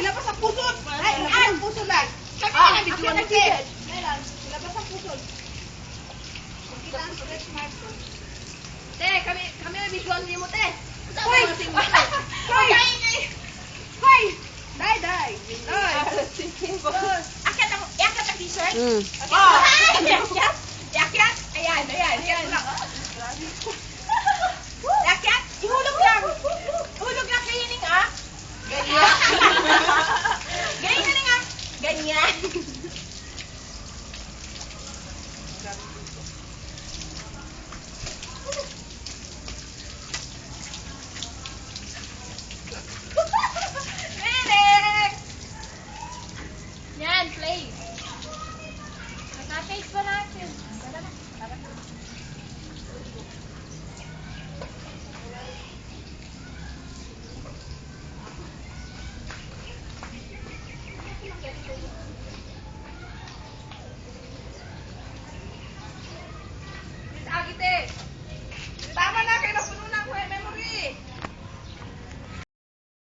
Ilabas ang puso! Ay, ilabas ang puso lang! Kami na nabidyoan na t-shirt! Ilabas ang puso! Kita ang stretch mark ko. Te, kami nabidyoan niyo mo, te! Hoy! Hoy! Hoy! Day! Akyat ang t-shirt? Akyat! Ayan! Akyat! Ihulog lang! Ihulog lang kayo ning ah! Ganyan! Ganyan na nga! Ganyan! Direk! Yan, play! Nasa-face pa natin. Tara na.